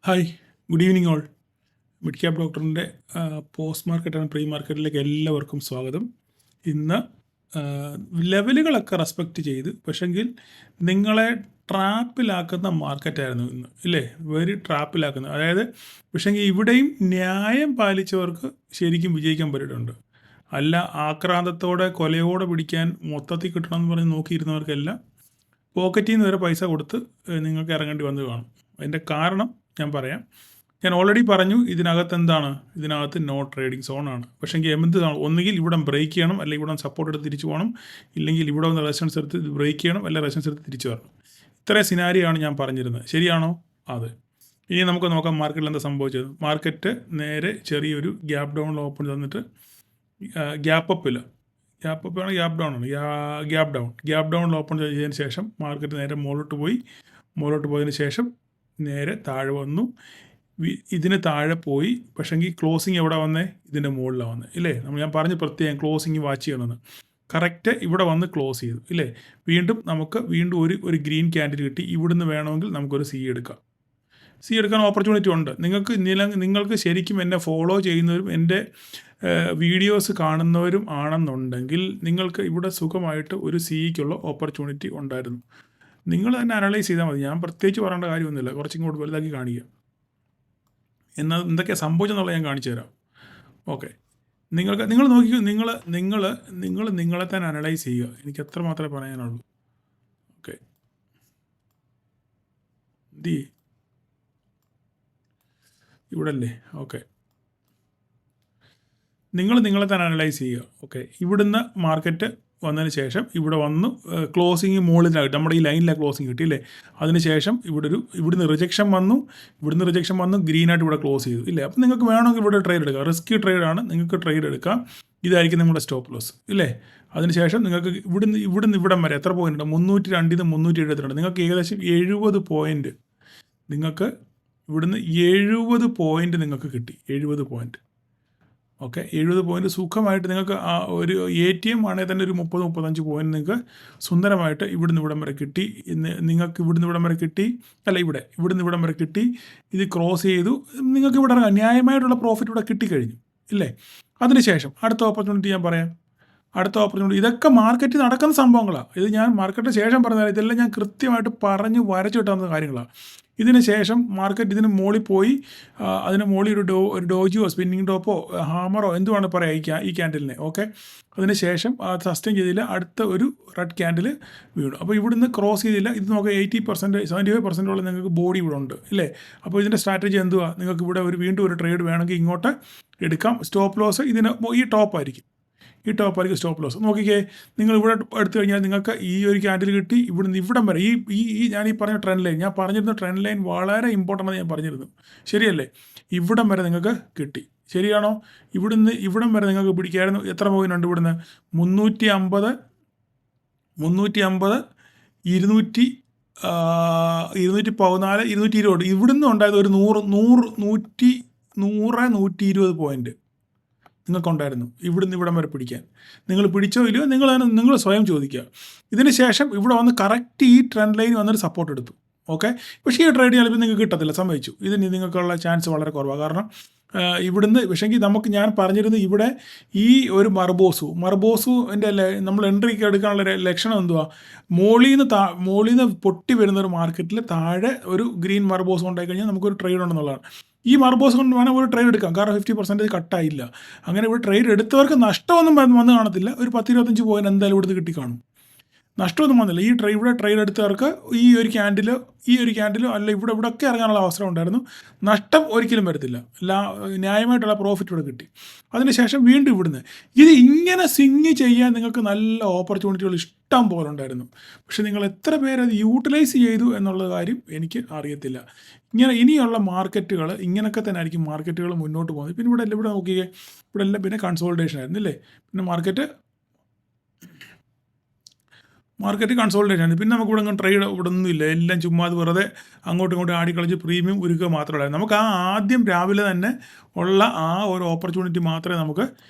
Hi, good evening all. Mid cap ഡോക്ടറിൻ്റെ post market and pre മാർക്കറ്റിലേക്ക് എല്ലാവർക്കും സ്വാഗതം. ഇന്ന് ലെവലുകളൊക്കെ റെസ്പെക്റ്റ് ചെയ്ത് പക്ഷെങ്കിൽ നിങ്ങളെ ട്രാപ്പിലാക്കുന്ന മാർക്കറ്റായിരുന്നു ഇന്ന്, ഇല്ലേ? വെരി ട്രാപ്പിലാക്കുന്നത്. അതായത് പക്ഷെങ്കിൽ ഇവിടെയും ന്യായം പാലിച്ചവർക്ക് ശരിക്കും വിജയിക്കാൻ പറ്റിയിട്ടുണ്ട്. അല്ല ആക്രാന്തത്തോടെ കൊലയോടെ പിടിക്കാൻ മൊത്തത്തിൽ കിട്ടണമെന്ന് പറഞ്ഞ് നോക്കിയിരുന്നവർക്കെല്ലാം പോക്കറ്റിൽ നിന്ന് വരെ പൈസ കൊടുത്ത് നിങ്ങൾക്ക് ഇറങ്ങേണ്ടി വന്ന് കാണും. അതിൻ്റെ കാരണം ഞാൻ പറയാം. ഞാൻ ഓൾറെഡി പറഞ്ഞു, ഇതിനകത്ത് നോ ട്രേഡിംഗ് സോണാണ്. പക്ഷേങ്കിൽ എന്താണ്, ഒന്നുകിൽ ഇവിടെ ബ്രേക്ക് ചെയ്യണം, അല്ലെങ്കിൽ ഇവിടെ സപ്പോർട്ട് എടുത്ത് തിരിച്ചു പോകണം, ഇല്ലെങ്കിൽ ഇവിടെ വന്ന് റെസിസ്റ്റൻസ് എടുത്ത് ബ്രേക്ക് ചെയ്യണം, അല്ലെങ്കിൽ റെസിസ്റ്റൻസ് എടുത്ത് തിരിച്ചു വരണം. ഇത്രയും സിനാരിയാണ് ഞാൻ പറഞ്ഞിരുന്നത്. ശരിയാണോ? അതെ. ഇനി നമുക്ക് നോക്കാം മാർക്കറ്റിൽ എന്താ സംഭവിച്ചത്. മാർക്കറ്റ് നേരെ ചെറിയൊരു ഗ്യാപ്പ് ഡൗണിൽ ഓപ്പൺ തന്നിട്ട് ഗ്യാപ്പ് അപ്പില്ല, ഗ്യാപ്പ് അപ്പ് ആണ്, ഗ്യാപ്പ് ഡൗണിൽ ഓപ്പൺ ചെയ്തതിന് ശേഷം മാർക്കറ്റ് നേരെ മുകളിലോട്ട് പോയതിന് ശേഷം നേരെ താഴെ വന്നു. ഇതിന് താഴെ പോയി. പക്ഷേങ്കിൽ ക്ലോസിങ് എവിടെ വന്നേ? ഇതിൻ്റെ മുകളിലാണ് വന്നത്, ഇല്ലേ? ഞാൻ പറഞ്ഞ് പ്രത്യേകം ക്ലോസിങ് വാച്ച് ചെയ്യണമെന്ന്. കറക്റ്റ് ഇവിടെ വന്ന് ക്ലോസ് ചെയ്തു, ഇല്ലേ? നമുക്ക് ഒരു ഗ്രീൻ ക്യാൻഡിൽ കിട്ടി. ഇവിടുന്ന് വേണമെങ്കിൽ നമുക്കൊരു സി എടുക്കാൻ ഓപ്പർച്യൂണിറ്റി ഉണ്ട്. നിങ്ങൾക്ക് ശരിക്കും എന്നെ ഫോളോ ചെയ്യുന്നവരും എൻ്റെ വീഡിയോസ് കാണുന്നവരും ആണെന്നുണ്ടെങ്കിൽ നിങ്ങൾക്ക് ഇവിടെ സുഖമായിട്ട് ഒരു സിക്കുള്ള ഓപ്പർച്യൂണിറ്റി ഉണ്ടായിരുന്നു. നിങ്ങൾ തന്നെ അനലൈസ് ചെയ്താൽ മതി. ഞാൻ പ്രത്യേകിച്ച് പറയേണ്ട കാര്യമൊന്നുമില്ല. കുറച്ചും കൂടി വലുതാക്കി കാണിക്കുക. എന്നാൽ എന്തൊക്കെയാണ് സംഭവിച്ചെന്നുള്ളത് ഞാൻ കാണിച്ചു തരാം. ഓക്കെ, നിങ്ങൾ നോക്കിക്കോ. നിങ്ങൾ നിങ്ങളെ തന്നെ അനലൈസ് ചെയ്യുക. എനിക്ക് എത്ര മാത്രമേ പറയാനുള്ളൂ. ഓക്കെ, ഇവിടെ അല്ലേ? ഓക്കെ, നിങ്ങളെ തന്നെ അനലൈസ് ചെയ്യുക. ഓക്കെ, ഇവിടുന്ന് മാർക്കറ്റ് വന്നതിന് ശേഷം ഇവിടെ വന്നു ക്ലോസിങ് മുകളിലായിട്ട് നമ്മുടെ ഈ ലൈനിലാണ് ക്ലോസിങ് കിട്ടിയില്ലേ? അതിനുശേഷം ഇവിടുന്ന് റിജക്ഷൻ വന്നു ഗ്രീനായിട്ട് ഇവിടെ ക്ലോസ് ചെയ്തു, ഇല്ലേ? അപ്പം നിങ്ങൾക്ക് വേണമെങ്കിൽ ഇവിടെ ട്രേഡ് എടുക്കാം. റിസ്കി ട്രേഡാണ്, നിങ്ങൾക്ക് ട്രേഡ് എടുക്കാം. ഇതായിരിക്കും നിങ്ങളുടെ സ്റ്റോപ്പ് ലോസ്, ഇല്ലേ? അതിനുശേഷം നിങ്ങൾക്ക് ഇവിടുന്ന് ഇവിടം വരെ എത്ര പോയിൻ്റ് ഉണ്ട്? 302 372. നിങ്ങൾക്ക് ഏകദേശം 70 പോയിൻ്റ് നിങ്ങൾക്ക് ഇവിടുന്ന് 70 പോയിൻ്റ് നിങ്ങൾക്ക് കിട്ടി. 70 പോയിൻ്റ്. ഓക്കെ, 70 പോയിൻ്റ് സുഖമായിട്ട് നിങ്ങൾക്ക് ഒരു ATM ആണെങ്കിൽ തന്നെ ഒരു 30-35 പോയിൻ്റ് നിങ്ങൾക്ക് സുന്ദരമായിട്ട് ഇവിടുന്ന് ഇവിടം വരെ കിട്ടി. നിങ്ങൾക്ക് ഇവിടുന്ന് ഇവിടം വരെ കിട്ടി, അല്ല ഇവിടുന്ന് ഇവിടം വരെ കിട്ടി. ഇത് ക്രോസ് ചെയ്തു. നിങ്ങൾക്ക് ഇവിടെ ന്യായമായിട്ടുള്ള പ്രോഫിറ്റ് ഇവിടെ കിട്ടിക്കഴിഞ്ഞു, ഇല്ലേ? അതിനുശേഷം അടുത്ത ഓപ്പർച്യൂണിറ്റി ഞാൻ പറയാം. ഇതൊക്കെ മാർക്കറ്റിൽ നടക്കുന്ന സംഭവങ്ങളാണ്. ഇത് ഞാൻ മാർക്കറ്റിന് ശേഷം പറഞ്ഞാൽ ഇതെല്ലാം ഞാൻ കൃത്യമായിട്ട് പറഞ്ഞ് വരച്ചു കിട്ടാവുന്ന കാര്യങ്ങളാണ്. ഇതിന് ശേഷം മാർക്കറ്റ് ഇതിന് മുകളിൽ പോയി. അതിന് മുകളിൽ ഒരു ഡോജിയോ സ്പിന്നിങ് ടോപ്പോ ഹാമറോ എന്തുവാണ് പറയുക ഈ ക്യാൻഡിലിനെ. ഓക്കെ, അതിന് ശേഷം സസ്റ്റെയിൻ ചെയ്തില്ല. അടുത്ത ഒരു റെഡ് ക്യാൻഡിൽ വീണു. അപ്പോൾ ഇവിടുന്ന് ക്രോസ് ചെയ്തില്ല. ഇത് നോക്കുക, 80% 75% നിങ്ങൾക്ക് ബോഡി ഇവിടെ ഉണ്ട്, ഇല്ലേ? അപ്പോൾ ഇതിൻ്റെ സ്ട്രാറ്റജി എന്തുവാ? നിങ്ങൾക്ക് ഇവിടെ വീണ്ടും ഒരു ട്രേഡ് വേണമെങ്കിൽ ഇങ്ങോട്ട് എടുക്കാം. സ്റ്റോപ്പ് ലോസ് ഈ ടോപ്പായിരിക്കും സ്റ്റോപ്പ് ലോസ്. നോക്കിക്കേ, നിങ്ങൾ ഇവിടെ എടുത്തു കഴിഞ്ഞാൽ നിങ്ങൾക്ക് ഈ ഒരു ക്യാൻഡിൽ കിട്ടി. ഇവിടം വരെ ഞാൻ പറഞ്ഞ ട്രെൻഡ് ലൈൻ, ഞാൻ പറഞ്ഞിരുന്ന ട്രെൻഡ് ലൈൻ വളരെ ഇമ്പോർട്ടൻ്റ് ആണ് ഞാൻ പറഞ്ഞിരുന്നു, ശരിയല്ലേ? ഇവിടം വരെ നിങ്ങൾക്ക് കിട്ടി, ശരിയാണോ? ഇവിടം വരെ നിങ്ങൾക്ക് പിടിക്കായിരുന്നു. എത്ര പോയിൻ്റുണ്ട് ഇവിടുന്ന്? 350 214 220. ഇവിടുന്ന് ഉണ്ടായത് ഒരു 120 പോയിൻ്റ് നിങ്ങൾക്കുണ്ടായിരുന്നു ഇവിടുന്ന് ഇവിടം വരെ പിടിക്കാൻ. നിങ്ങൾ പിടിച്ചോ ഇല്ലയോ നിങ്ങൾ സ്വയം ചോദിക്കുക. ഇതിന് ശേഷം ഇവിടെ വന്ന് കറക്റ്റ് ഈ ട്രെൻഡ് ലൈൻ വന്നൊരു സപ്പോർട്ട് എടുത്തു. ഓക്കെ, പക്ഷേ ഈ ട്രേഡ് ചിലപ്പോൾ നിങ്ങൾക്ക് കിട്ടത്തില്ല, സമ്മതിച്ചു. ഇതിന് നിങ്ങൾക്കുള്ള ചാൻസ് വളരെ കുറവാണ്. കാരണം ഇവിടുന്ന് പക്ഷേങ്കിൽ ഞാൻ പറഞ്ഞിരുന്നു, ഇവിടെ ഈ ഒരു മർബോസുവിൻ്റെ നമ്മൾ എൻട്രി എടുക്കാനുള്ള ലക്ഷണം എന്തുവാ? മോളിൽ നിന്ന് പൊട്ടി വരുന്ന ഒരു മാർക്കറ്റിൽ താഴെ ഒരു ഗ്രീൻ മർബോസ് ഉണ്ടായി കഴിഞ്ഞാൽ നമുക്കൊരു ട്രേഡ് ഉണ്ടെന്നുള്ളതാണ്. ഈ മർബോസ് കൊണ്ട് വേണം ഒരു ട്രേഡ് എടുക്കാം. കാരണം 50% കട്ടായില്ല. അങ്ങനെ ഇവിടെ ട്രേഡ് എടുത്തവർക്ക് നഷ്ടമൊന്നും വന്ന് കാണത്തില്ല. ഒരു 10-25 പോയിൻ്റ് എന്തായാലും ഇവിടുന്ന് കിട്ടിക്കാണും. നഷ്ടമൊന്നും വന്നില്ല. ഇവിടെ ട്രേഡ് എടുത്തവർക്ക് ഈ ഒരു ക്യാൻഡിലോ അല്ല ഇവിടെയൊക്കെ ഇറങ്ങാനുള്ള അവസരം ഉണ്ടായിരുന്നു. നഷ്ടം ഒരിക്കലും വരത്തില്ല. ന്യായമായിട്ടുള്ള പ്രോഫിറ്റ് ഇവിടെ കിട്ടി. അതിനുശേഷം വീണ്ടും ഇവിടുന്ന് ഇങ്ങനെ സ്വിങ് ചെയ്യാൻ നിങ്ങൾക്ക് നല്ല ഓപ്പർച്യൂണിറ്റികൾ ഇഷ്ടം പോലെ ഉണ്ടായിരുന്നു. പക്ഷെ നിങ്ങൾ എത്ര പേരത് യൂട്ടിലൈസ് ചെയ്തു എന്നുള്ള കാര്യം എനിക്ക് അറിയത്തില്ല. ഇനിയുള്ള മാർക്കറ്റുകൾ ഇങ്ങനെയൊക്കെ തന്നെ ആയിരിക്കും മാർക്കറ്റുകൾ മുന്നോട്ട് പോകുന്നത്. പിന്നെ ഇവിടെ നോക്കിയേ, ഇവിടെ എല്ലാം പിന്നെ കൺസോൾട്ടേഷൻ ആയിരുന്നു, ഇല്ലേ? പിന്നെ മാർക്കറ്റ് കൺസോൾട്ടേഷൻ ആണ്. പിന്നെ നമുക്ക് ഇവിടെ ട്രേഡ് ഇവിടെ ഒന്നുമില്ല. എല്ലാം ചുമ്മാ വെറുതെ അങ്ങോട്ടും ഇങ്ങോട്ടും ആടിക്കളിച്ച് പ്രീമിയം ഉരുക്കുക മാത്രമല്ലായിരുന്നു. നമുക്ക് ആദ്യം രാവിലെ തന്നെ ഉള്ള ഒരു ഓപ്പർച്യൂണിറ്റി മാത്രമേ നമുക്ക്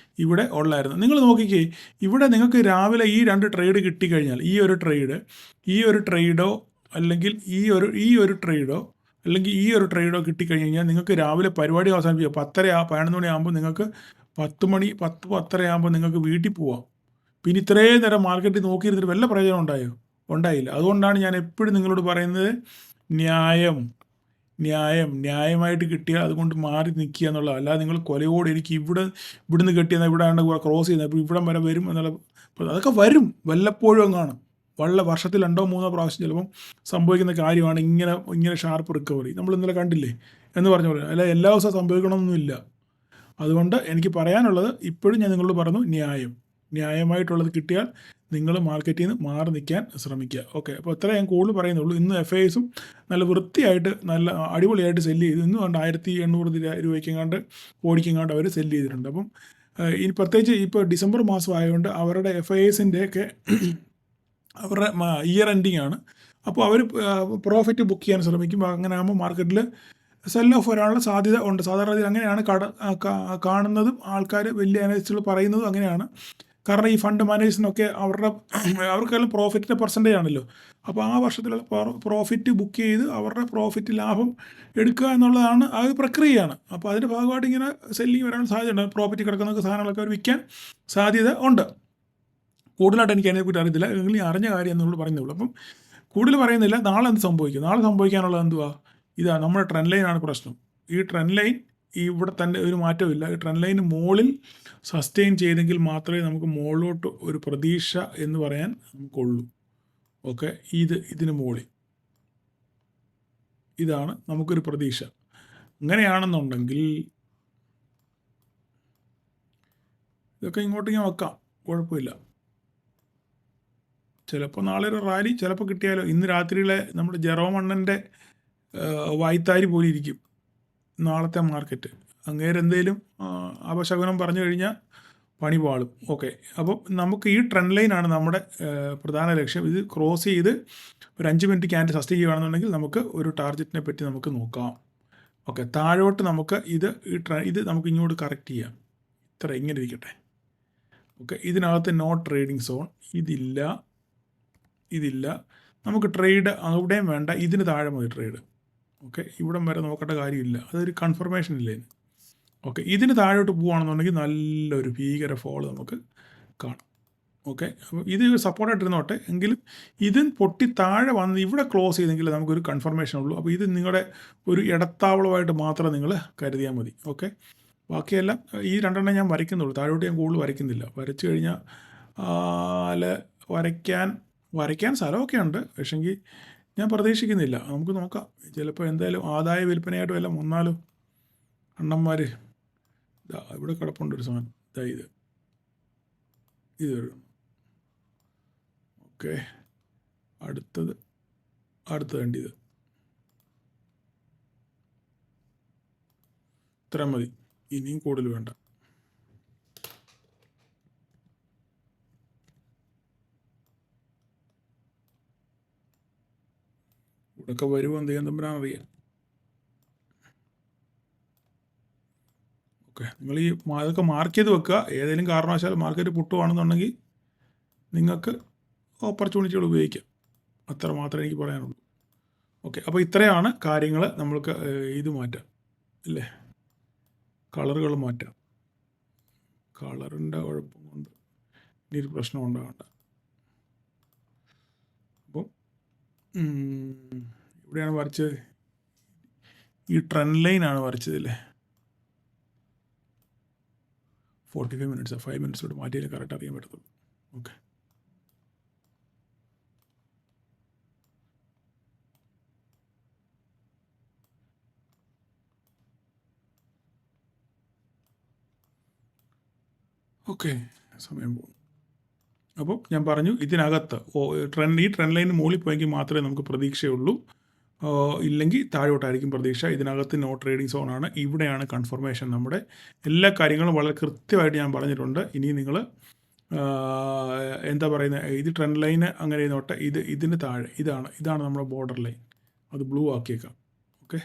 ഇവിടെ ഉള്ളായിരുന്നു. നിങ്ങൾ നോക്കിക്കേ, ഇവിടെ നിങ്ങൾക്ക് രാവിലെ ഈ 2 ട്രേഡ് കിട്ടിക്കഴിഞ്ഞാൽ ഈ ഒരു ട്രേഡോ അല്ലെങ്കിൽ ഈ ഒരു ട്രേഡോ അല്ലെങ്കിൽ ഈ ഒരു ട്രേഡോ കിട്ടിക്കഴിഞ്ഞ് കഴിഞ്ഞാൽ നിങ്ങൾക്ക് രാവിലെ പരിപാടി അവസാനിപ്പിക്കുക 11 മണിയാകുമ്പോൾ നിങ്ങൾക്ക് 10 ആകുമ്പോൾ നിങ്ങൾക്ക് വീട്ടിൽ പോവാം. പിന്നെ ഇത്രയും നേരം മാർക്കറ്റിൽ നോക്കിയിരുന്നിട്ട് വല്ല പ്രയോജനം ഉണ്ടായില്ല. അതുകൊണ്ടാണ് ഞാൻ എപ്പോഴും നിങ്ങളോട് പറയുന്നത്, ന്യായമായിട്ട് കിട്ടിയാൽ അതുകൊണ്ട് മാറി നിൽക്കുക എന്നുള്ളത്. അല്ലാതെ നിങ്ങൾ കൊലയോടെ എനിക്ക് ഇവിടുന്ന് കിട്ടിയെന്നാൽ ഇവിടെ ക്രോസ് ചെയ്യുന്നത് അപ്പോൾ ഇവിടം വരെ വരും എന്നുള്ള, അതൊക്കെ വരും, വല്ലപ്പോഴും കാണും. വർഷത്തിൽ 2-3 പ്രാവശ്യം ചിലപ്പം സംഭവിക്കുന്ന കാര്യമാണ് ഇങ്ങനെ ഷാർപ്പ് റിക്കവറി. നമ്മൾ ഇന്നലെ കണ്ടില്ലേ എന്ന് പറഞ്ഞ പോലെ. അല്ല, എല്ലാ ദിവസവും സംഭവിക്കണമെന്നൊന്നുമില്ല. അതുകൊണ്ട് എനിക്ക് പറയാനുള്ളത്, ഇപ്പോഴും ഞാൻ നിങ്ങളോട് പറഞ്ഞു, ന്യായമായിട്ടുള്ളത് കിട്ടിയാൽ നിങ്ങൾ മാർക്കറ്റിൽ നിന്ന് മാറി നിൽക്കാൻ ശ്രമിക്കുക. ഓക്കെ, അപ്പോൾ ഇത്ര ഞാൻ കൂടുതൽ പറയുന്നുള്ളൂ. ഇന്ന് FISും നല്ല വൃത്തിയായിട്ട് നല്ല അടിപൊളിയായിട്ട് സെല്ല് ചെയ്തു. ഇന്ന് കണ്ട് 1800 രൂപയ്ക്കെങ്ങാണ്ട് ഓടിക്കെങ്ങാണ്ട് അവർ സെല്ല് ചെയ്തിട്ടുണ്ട്. അപ്പം ഇനി പ്രത്യേകിച്ച് ഇപ്പോൾ ഡിസംബർ മാസം ആയതുകൊണ്ട് അവരുടെ FISൻ്റെയൊക്കെ അവരുടെ ഇയർ എൻഡിങ് ആണ്. അപ്പോൾ അവർ പ്രോഫിറ്റ് ബുക്ക് ചെയ്യാൻ ശ്രമിക്കും. അങ്ങനെ ആകുമ്പോൾ മാർക്കറ്റിൽ സെൽ ഓഫ് വരാനുള്ള സാധ്യത ഉണ്ട്. സാധാരണ രീതിയിൽ അങ്ങനെയാണ് കാണുന്നതും ആൾക്കാർ വലിയ അനലിസ്റ്റുകൾ പറയുന്നതും അങ്ങനെയാണ്. കാരണം ഈ ഫണ്ട് മാനേജേഴ്സിനൊക്കെ അവർക്കെല്ലാം പ്രോഫിറ്റിൻ്റെ പെർസെൻറ്റേജ് ആണല്ലോ. അപ്പോൾ ആ വർഷത്തിലുള്ള പ്രോഫിറ്റ് ബുക്ക് ചെയ്ത് അവരുടെ പ്രോഫിറ്റ് ലാഭം എടുക്കുക എന്നുള്ളതാണ് ആ ഒരു പ്രക്രിയയാണ്. അപ്പോൾ അതിൻ്റെ ഭാഗമായിട്ട് ഇങ്ങനെ സെല്ലിങ് വരാനുള്ള സാധ്യതയുണ്ട്. പ്രോഫിറ്റ് കിടക്കുന്ന സാധനങ്ങളൊക്കെ അവർ വിൽക്കാൻ സാധ്യത ഉണ്ട്. കൂടുതലായിട്ട് എനിക്ക് അതിനെക്കുറിച്ച് അറിയത്തില്ല, നിങ്ങൾ ഈ അറിഞ്ഞ കാര്യം എന്നുള്ളത് പറയുന്നുള്ളൂ. അപ്പം കൂടുതൽ പറയുന്നില്ല. നാളെ എന്ത് സംഭവിക്കും? നാളെ സംഭവിക്കാനുള്ളത് എന്തുവാ? ഇതാണ് നമ്മുടെ ട്രെൻഡ് ലൈനാണ് പ്രശ്നം. ഈ ട്രെൻഡ് ലൈൻ ഇവിടെ തന്നെ ഒരു മാറ്റമില്ല. ഈ ട്രെൻഡ് ലൈന് മുകളിൽ സസ്റ്റെയിൻ ചെയ്തെങ്കിൽ മാത്രമേ നമുക്ക് മുകളിലോട്ട് ഒരു പ്രതീക്ഷ എന്ന് പറയാൻ നമുക്കുള്ളൂ. ഓക്കെ, ഇതിന് മുകളിൽ ഇതാണ് നമുക്കൊരു പ്രതീക്ഷ. അങ്ങനെയാണെന്നുണ്ടെങ്കിൽ ഇതൊക്കെ ഇങ്ങോട്ട് ഞാൻ വെക്കാം, കുഴപ്പമില്ല. ചിലപ്പോൾ നാളെ ഒരു റാലി ചിലപ്പോൾ കിട്ടിയാലോ. ഇന്ന് രാത്രിയിലെ നമ്മുടെ ജെറോം അണ്ണൻ്റെ വായ്ത്താരി പോലെ ഇരിക്കും നാളത്തെ മാർക്കറ്റ്. അങ്ങേരെന്തേലും അപശകുനം പറഞ്ഞു കഴിഞ്ഞാൽ പണി പാളും. ഓക്കെ, അപ്പം നമുക്ക് ഈ ട്രെൻഡ് ലൈനാണ് നമ്മുടെ പ്രധാന ലക്ഷ്യം. ഇത് ക്രോസ് ചെയ്ത് ഒരു 5 മിനിറ്റ് ക്യാൻഡിൽ സസ്റ്റെയിൻ ചെയ്യുകയാണെന്നുണ്ടെങ്കിൽ നമുക്ക് ഒരു ടാർഗറ്റിനെ പറ്റി നമുക്ക് നോക്കാം. ഓക്കെ, താഴോട്ട് നമുക്ക് ഇത് നമുക്ക് ഇങ്ങോട്ട് കറക്റ്റ് ചെയ്യാം. ഇങ്ങനെ ഇരിക്കട്ടെ. ഓക്കെ, ഇതിനകത്ത് നോ ട്രേഡിംഗ് സോൺ ഇതില്ല. നമുക്ക് ട്രേഡ് അവിടെയും വേണ്ട, ഇതിന് താഴെ മതി ട്രേഡ്. ഓക്കെ, ഇവിടം വരെ നോക്കേണ്ട കാര്യമില്ല, അതൊരു കൺഫർമേഷൻ ഇല്ലേ. ഓക്കെ, ഇതിന് താഴോട്ട് പോവുകയാണെന്നുണ്ടെങ്കിൽ നല്ലൊരു ഭീകര ഫോൾ നമുക്ക് കാണാം. ഓക്കെ, അപ്പോൾ ഇത് സപ്പോർട്ടായിട്ടിരുന്നോട്ടെ. എങ്കിലും ഇതിന് പൊട്ടി താഴെ വന്ന് ഇവിടെ ക്ലോസ് ചെയ്തെങ്കിൽ നമുക്കൊരു കൺഫർമേഷൻ ഉള്ളൂ. അപ്പോൾ ഇത് നിങ്ങളുടെ ഒരു ഇടത്താവളമായിട്ട് മാത്രം നിങ്ങൾ കരുതിയാൽ മതി. ഓക്കെ, ബാക്കിയെല്ലാം ഈ 2 ഞാൻ വരയ്ക്കുന്നുള്ളൂ. താഴോട്ട് ഞാൻ കൂടുതൽ വരയ്ക്കുന്നില്ല. വരച്ചു കഴിഞ്ഞാൽ വരയ്ക്കാൻ സ്ഥലമൊക്കെ ഉണ്ട്, പക്ഷെങ്കിൽ ഞാൻ പ്രതീക്ഷിക്കുന്നില്ല. നമുക്ക് നോക്കാം, ചിലപ്പോൾ എന്തായാലും ആദായ വിൽപ്പനയായിട്ട് വല്ലതും വന്നാലും അണ്ണന്മാർ ഇവിടെ കിടപ്പുണ്ട് ഒരു സാധനം. ഇത് ഓക്കെ, അടുത്തത് വേണ്ടിയത് ഇത്ര മതി, ഇനിയും കൂടുതൽ വേണ്ട. ഇവിടെയൊക്കെ വരുമോ എന്ത് ചെയ്യാൻ തമ്പരാൻ അറിയാം. ഓക്കെ, നിങ്ങൾ അതൊക്കെ മാർക്ക് ചെയ്ത് വെക്കുക. ഏതെങ്കിലും കാരണവശാൽ മാർക്കറ്റ് പൊട്ടുവാണെന്നുണ്ടെങ്കിൽ നിങ്ങൾക്ക് ഓപ്പർച്യൂണിറ്റികൾ ഉപയോഗിക്കാം. അത്ര മാത്രമേ എനിക്ക് പറയാനുള്ളൂ. ഓക്കെ, അപ്പോൾ ഇത്രയാണ് കാര്യങ്ങൾ. നമ്മൾക്ക് ഇത് മാറ്റാം അല്ലേ, കളറുകൾ മാറ്റാം. കളറിൻ്റെ കുഴപ്പം കൊണ്ട് ഇനി ഒരു പ്രശ്നം ഉണ്ടാകണ്ട. അപ്പം ഇവിടെയാണ് വരച്ചത്, ഈ ട്രെൻഡ് ലൈനാണ് വരച്ചതല്ലേ. 45 മിനിറ്റ്സ് 5 മിനിറ്റ്സോട് മാറ്റിയാലേ കറക്റ്റ് അറിയാൻ പറ്റത്തുള്ളൂ. ഓക്കെ, സമയം പോകും. അപ്പോൾ ഞാൻ പറഞ്ഞു, ഇതിനകത്ത് ഈ ട്രെൻഡ് ലൈന് മുകളിൽ പോയെങ്കിൽ മാത്രമേ നമുക്ക് പ്രതീക്ഷയുള്ളൂ. ഇല്ലെങ്കിൽ താഴോട്ടായിരിക്കും പ്രതീക്ഷ. ഇതിനകത്ത് നോ ട്രേഡിംഗ് സോണാണ്. ഇവിടെയാണ് കൺഫർമേഷൻ. നമ്മുടെ എല്ലാ കാര്യങ്ങളും വളരെ കൃത്യമായിട്ട് ഞാൻ പറഞ്ഞിട്ടുണ്ട്. ഇനി നിങ്ങൾ എന്താ പറയുന്നത്, ഇത് ട്രെൻഡ് ലൈന് അങ്ങനെ നോട്ടെ. ഇതിന് താഴെ ഇതാണ് നമ്മുടെ ബോർഡർ ലൈൻ. അത് ബ്ലൂ ആക്കിയേക്കാം. ഓക്കെ,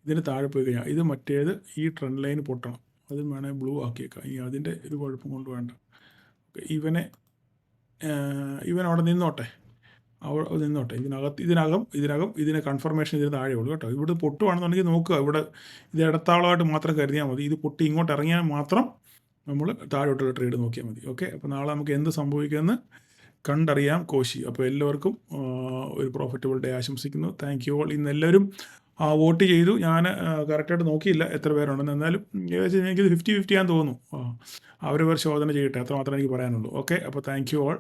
ഇതിന് താഴെ പോയി കഴിഞ്ഞാൽ ഇത് മറ്റേത് ഈ ട്രെൻഡ് ലൈന് പൊട്ടണം. അതും വേണേൽ ബ്ലൂ ആക്കിയേക്കാം. ഇനി അതിൻ്റെ ഒരു കുഴപ്പം കൊണ്ട് വേണ്ട. ഓക്കെ, ഇവൻ അവിടെ നിന്നോട്ടെ. അവിടെ നിന്നോട്ടെ. ഇതിനെ കൺഫർമേഷൻ ഇതിന് താഴെ ഉള്ളൂ കേട്ടോ. ഇവിടെ പൊട്ടുവാണെന്നുണ്ടെങ്കിൽ നോക്കുക, ഇവിടെ ഇത് ഇടത്താളമായിട്ട് മാത്രം കരുതിയാൽ മതി. ഇത് പൊട്ടി ഇങ്ങോട്ട് ഇറങ്ങിയാൽ മാത്രം നമ്മൾ താഴോട്ടുള്ള ട്രേഡ് നോക്കിയാൽ മതി. ഓക്കെ, അപ്പോൾ നാളെ നമുക്ക് എന്ത് സംഭവിക്കുമെന്ന് കണ്ടറിയാം കോശി. അപ്പോൾ എല്ലാവർക്കും ഒരു പ്രോഫിറ്റബിൾ ഡേ ആശംസിക്കുന്നു. Thank you all. ഇന്ന് എല്ലാവരും വോട്ട് ചെയ്തു. ഞാൻ കറക്റ്റായിട്ട് നോക്കിയില്ല എത്ര പേരുണ്ടെന്ന്. എന്നാലും ഏകദേശം എനിക്കിത് 50-50 ആണെന്ന് തോന്നുന്നു. അവരവർ ശോധന ചെയ്യട്ടെ, അത്രമാത്രം എനിക്ക് പറയാനുള്ളൂ. ഓക്കെ, അപ്പോൾ thank you all.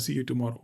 See you tomorrow.